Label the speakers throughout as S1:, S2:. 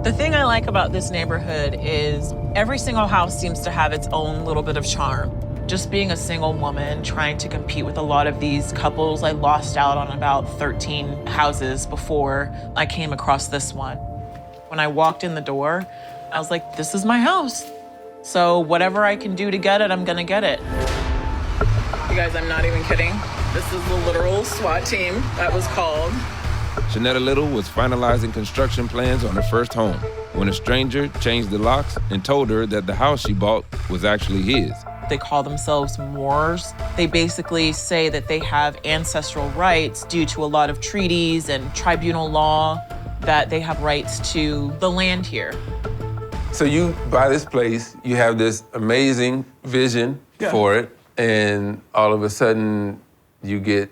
S1: The thing I like about this neighborhood is every single house seems to have its own little bit of charm. Just being a single woman trying to compete with a lot of these couples, I lost out on about 13 houses before I came across this one. When I walked in the door, I was like, this is my house. So whatever I can do to get it, I'm gonna get it. You guys, I'm not even kidding. This is the literal SWAT team that was called.
S2: Janetta Little was finalizing construction plans on her first home when a stranger changed the locks and told her that the house she bought was actually his.
S1: They call themselves Moors. They basically say that they have ancestral rights due to a lot of treaties and tribunal law, that they have rights to the land here.
S3: So you buy this place, you have this amazing vision for it, and all of a sudden you get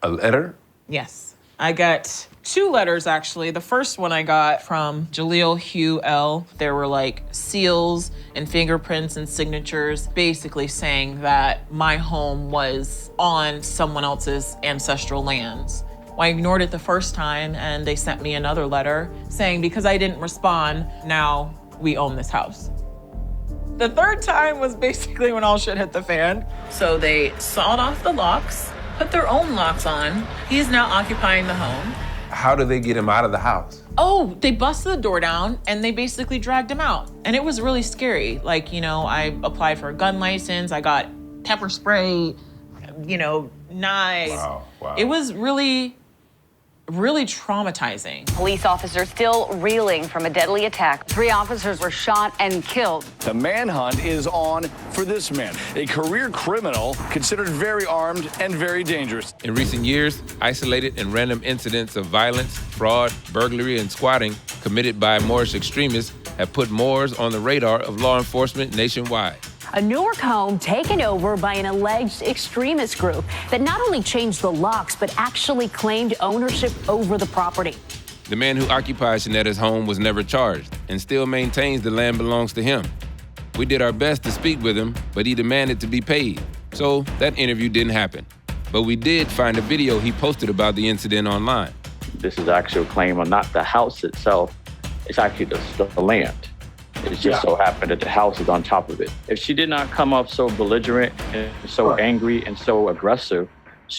S3: a letter?
S1: Yes. I got 2 letters, actually. The first one I got from Jaleel Hugh L. There were like seals and fingerprints and signatures basically saying that my home was on someone else's ancestral lands. Well, I ignored it the first time and they sent me another letter saying because I didn't respond, now we own this house. The third time was basically when all shit hit the fan. So they sawed off the locks, put their own locks on. He is now occupying the home.
S3: How do they get him out of the house?
S1: Oh, they busted the door down and they basically dragged him out. And it was really scary. Like, you know, I applied for a gun license. I got pepper spray, you know, knives.
S3: Wow.
S1: It was really traumatizing.
S4: Police officers still reeling from a deadly attack. 3 officers were shot and killed.
S5: The manhunt is on for this man, a career criminal considered very armed and very dangerous.
S2: In recent years, isolated and random incidents of violence, fraud, burglary, and squatting committed by Moorish extremists have put Moors on the radar of law enforcement nationwide.
S4: A Newark home taken over by an alleged extremist group that not only changed the locks, but actually claimed ownership over the property.
S2: The man who occupied Janetta's home was never charged and still maintains the land belongs to him. We did our best to speak with him, but he demanded to be paid. So that interview didn't happen. But we did find a video he posted about the incident online.
S6: This is actually a claim on not the house itself, it's actually the land. It just so happened that the house is on top of it. If she did not come up so belligerent and so angry and so aggressive,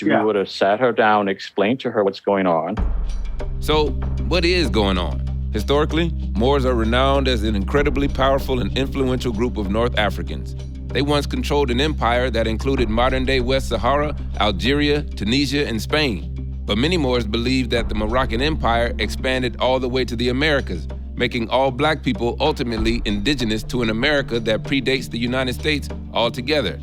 S6: we would have sat her down, explained to her what's going on.
S2: So, what is going on? Historically, Moors are renowned as an incredibly powerful and influential group of North Africans. They once controlled an empire that included modern-day West Sahara, Algeria, Tunisia, and Spain. But many Moors believe that the Moroccan Empire expanded all the way to the Americas, making all black people ultimately indigenous to an America that predates the United States altogether.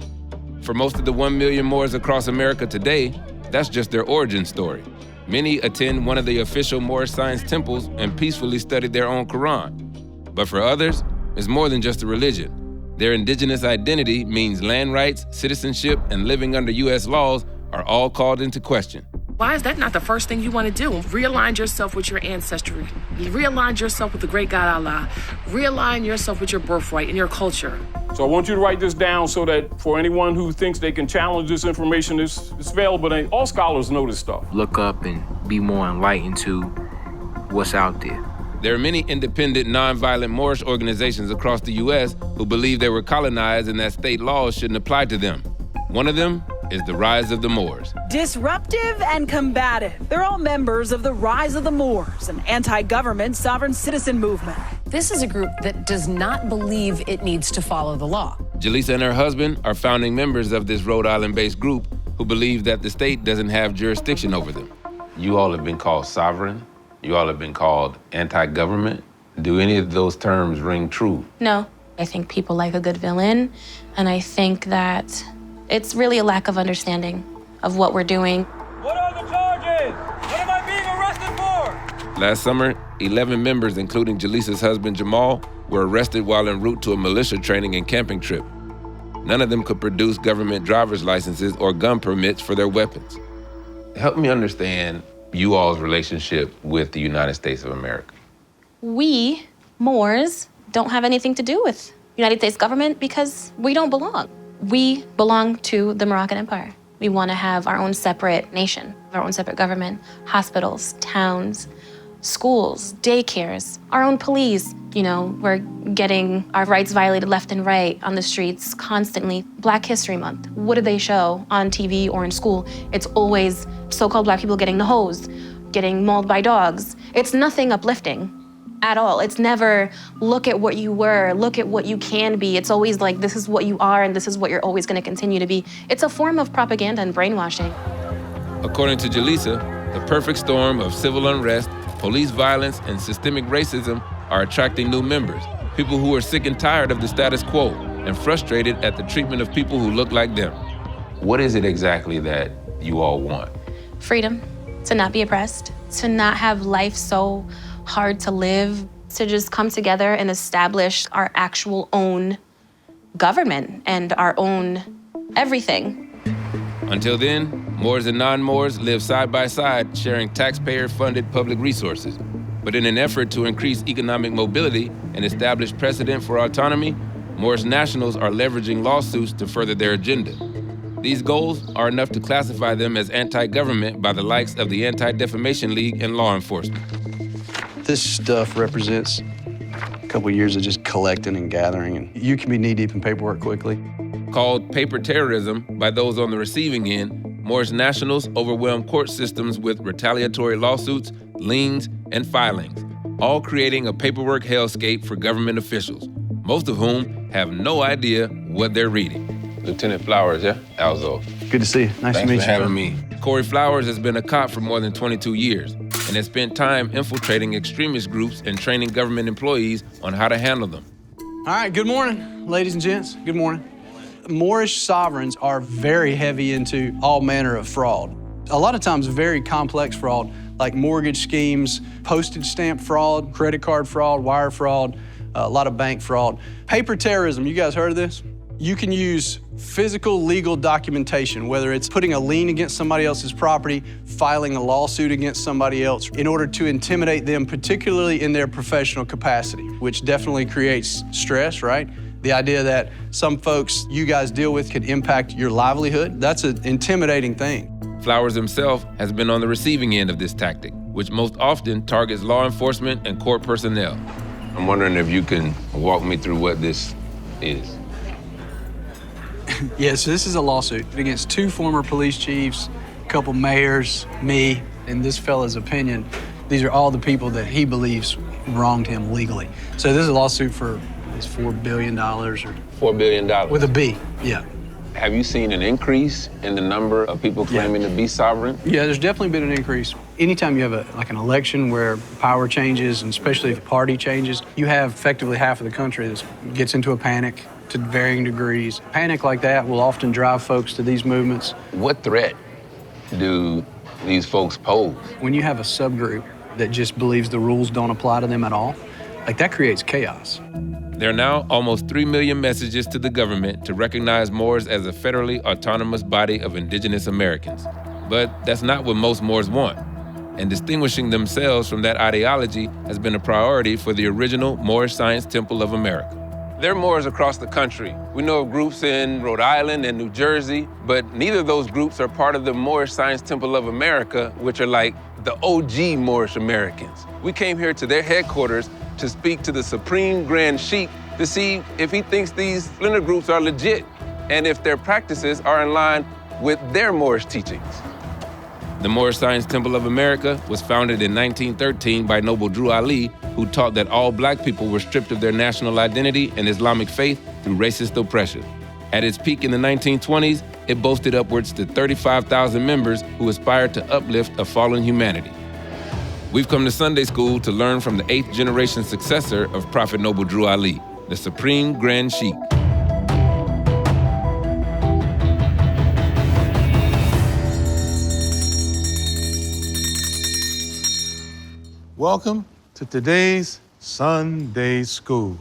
S2: For most of the 1 million Moors across America today, that's just their origin story. Many attend one of the official Moorish science temples and peacefully study their own Quran. But for others, it's more than just a religion. Their indigenous identity means land rights, citizenship, and living under U.S. laws are all called into question.
S7: Why is that not the first thing you want to do? Realign yourself with your ancestry. Realign yourself with the great God Allah. Realign yourself with your birthright and your culture.
S8: So I want you to write this down so that for anyone who thinks they can challenge this information, it's available. And all scholars know this stuff.
S9: Look up and be more enlightened to what's out there.
S2: There are many independent, nonviolent Moorish organizations across the U.S. who believe they were colonized and that state laws shouldn't apply to them. One of them is the Rise of the Moors.
S10: Disruptive and combative. They're all members of the Rise of the Moors, an anti-government sovereign citizen movement.
S11: This is a group that does not believe it needs to follow the law.
S2: Jalisa and her husband are founding members of this Rhode Island-based group who believe that the state doesn't have jurisdiction over them.
S3: You all have been called sovereign. You all have been called anti-government. Do any of those terms ring true?
S12: No. I think people like a good villain, and I think that it's really a lack of understanding of what we're doing.
S13: What are the charges? What am I being arrested for?
S2: Last summer, 11 members, including Jalisa's husband Jamal, were arrested while en route to a militia training and camping trip. None of them could produce government driver's licenses or gun permits for their weapons.
S3: Help me understand you all's relationship with the United States of America.
S12: We, Moors, don't have anything to do with the United States government because we don't belong. We belong to the Moroccan Empire. We want to have our own separate nation, our own separate government, hospitals, towns, schools, daycares, our own police. You know, we're getting our rights violated left and right on the streets constantly. Black History Month, what do they show on TV or in school? It's always so-called Black people getting the hose, getting mauled by dogs. It's nothing uplifting at all. It's never, look at what you were, look at what you can be. It's always like, this is what you are and this is what you're always gonna continue to be. It's a form of propaganda and brainwashing.
S2: According to Jaleesa, the perfect storm of civil unrest, police violence, and systemic racism are attracting new members, people who are sick and tired of the status quo and frustrated at the treatment of people who look like them.
S3: What is it exactly that you all want?
S12: Freedom, to not be oppressed, to not have life so hard to live, to just come together and establish our actual own government and our own everything.
S2: Until then, Moors and non-Moors live side by side, sharing taxpayer-funded public resources. But in an effort to increase economic mobility and establish precedent for autonomy, Moorish nationals are leveraging lawsuits to further their agenda. These goals are enough to classify them as anti-government by the likes of the Anti-Defamation League and law enforcement.
S14: This stuff represents a couple of years of just collecting and gathering, and you can be knee-deep in paperwork quickly.
S2: Called paper terrorism by those on the receiving end, Moorish nationals overwhelm court systems with retaliatory lawsuits, liens, and filings, all creating a paperwork hellscape for government officials, most of whom have no idea what they're reading.
S3: Lieutenant Flowers, yeah? Alzo.
S14: Good to see you. Nice to meet you.
S3: Thanks for having me.
S2: Corey Flowers has been a cop for more than 22 years and has spent time infiltrating extremist groups and training government employees on how to handle them.
S14: All right, good morning, ladies and gents. Good morning. Moorish sovereigns are very heavy into all manner of fraud. A lot of times very complex fraud, like mortgage schemes, postage stamp fraud, credit card fraud, wire fraud, a lot of bank fraud. Paper terrorism, you guys heard of this? You can use physical legal documentation, whether it's putting a lien against somebody else's property, filing a lawsuit against somebody else, in order to intimidate them, particularly in their professional capacity, which definitely creates stress, right? The idea that some folks you guys deal with could impact your livelihood, that's an intimidating thing.
S2: Flowers himself has been on the receiving end of this tactic, which most often targets law enforcement and court personnel.
S3: I'm wondering if you can walk me through what this is.
S14: Yeah, so this is a lawsuit against 2 former police chiefs, a couple mayors, me, in this fella's opinion. These are all the people that he believes wronged him legally. So this is a lawsuit for $4 billion or...
S3: $4 billion?
S14: With a B, yeah.
S3: Have you seen an increase in the number of people claiming to be sovereign?
S14: Yeah, there's definitely been an increase. Anytime you have an election where power changes, and especially if party changes, you have effectively half of the country that gets into a panic to varying degrees. Panic like that will often drive folks to these movements.
S3: What threat do these folks pose?
S14: When you have a subgroup that just believes the rules don't apply to them at all, like that creates chaos.
S2: There are now almost 3 million messages to the government to recognize Moors as a federally autonomous body of indigenous Americans. But that's not what most Moors want. And distinguishing themselves from that ideology has been a priority for the original Moorish Science Temple of America. There are Moors across the country. We know of groups in Rhode Island and New Jersey, but neither of those groups are part of the Moorish Science Temple of America, which are like the OG Moorish Americans. We came here to their headquarters to speak to the Supreme Grand Sheik to see if he thinks these splinter groups are legit and if their practices are in line with their Moorish teachings. The Moorish Science Temple of America was founded in 1913 by Noble Drew Ali, who taught that all black people were stripped of their national identity and Islamic faith through racist oppression. At its peak in the 1920s, it boasted upwards to 35,000 members who aspired to uplift a fallen humanity. We've come to Sunday school to learn from the 8th generation successor of Prophet Noble Drew Ali, the Supreme Grand Sheik.
S15: Welcome to today's Sunday School.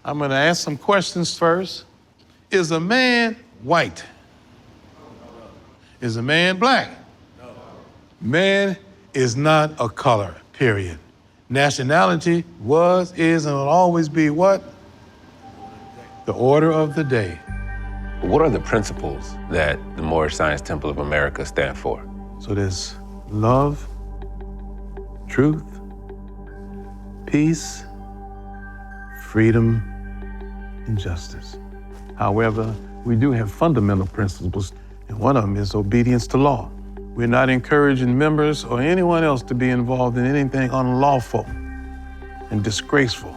S15: I'm going to ask some questions first. Is a man white? Is a man black? No. Man is not a color, period. Nationality was, is, and will always be what? The order of the day.
S3: What are the principles that the Moorish Science Temple of America stand for?
S15: So there's love, truth, peace, freedom, and justice. However, we do have fundamental principles, and one of them is obedience to law. We're not encouraging members or anyone else to be involved in anything unlawful and disgraceful.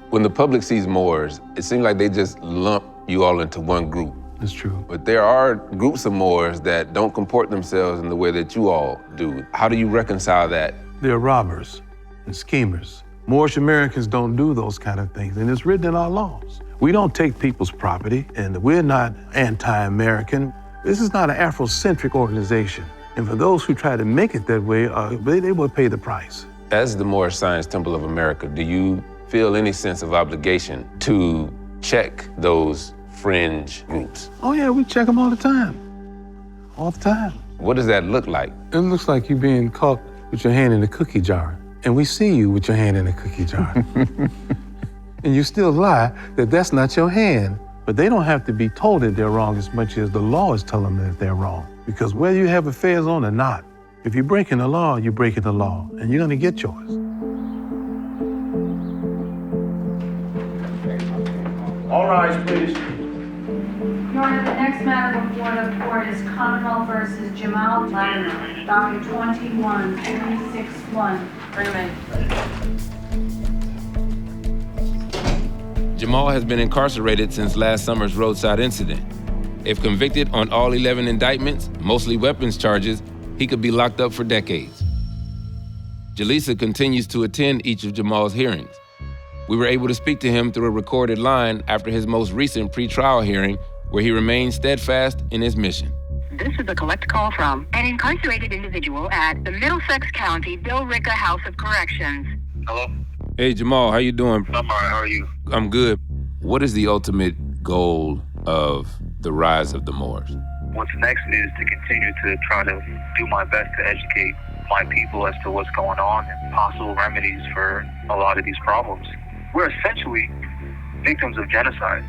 S3: When the public sees Moors, it seems like they just lump you all into one group.
S15: It's true.
S3: But there are groups of Moors that don't comport themselves in the way that you all do. How do you reconcile that?
S15: They're robbers and schemers. Moorish Americans don't do those kind of things, and it's written in our laws. We don't take people's property, and we're not anti-American. This is not an Afrocentric organization. And for those who try to make it that way, they will pay the price.
S3: As the Moorish Science Temple of America, do you feel any sense of obligation to check those fringe groups?
S15: Oh yeah, we check them all the time. All the time.
S3: What does that look like?
S15: It looks like you being caught with your hand in a cookie jar. And we see you with your hand in a cookie jar. And you still lie that that's not your hand. But they don't have to be told that they're wrong as much as the law is telling them that they're wrong. Because whether you have affairs on or not, if you're breaking the law, you're breaking the law, and you're gonna get yours.
S5: All rise, please.
S16: Your Honor, the next matter before the court is Commonwealth versus Jamal Latimer, docket 21361.
S7: Bring him in.
S2: Jamal has been incarcerated since last summer's roadside incident. If convicted on all 11 indictments, mostly weapons charges, he could be locked up for decades. Jaleesa continues to attend each of Jamal's hearings. We were able to speak to him through a recorded line after his most recent pretrial hearing, where he remained steadfast in his mission.
S17: This is a collect call from an incarcerated individual at the Middlesex County Billerica House of Corrections.
S18: Hello?
S2: Hey, Jamal, how you doing?
S18: I'm all right, how are you?
S2: I'm good. What is the ultimate goal of the rise of the Moors?
S18: What's next is to continue to try to do my best to educate my people as to what's going on and possible remedies for a lot of these problems. We're essentially victims of genocide,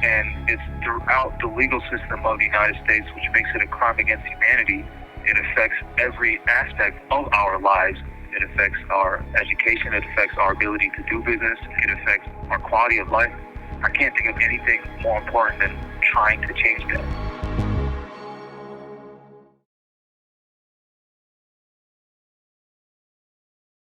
S18: and it's throughout the legal system of the United States, which makes it a crime against humanity. It affects every aspect of our lives. It affects our education, it affects our ability to do business, it affects our quality of life. I can't think of anything more important than trying to change that.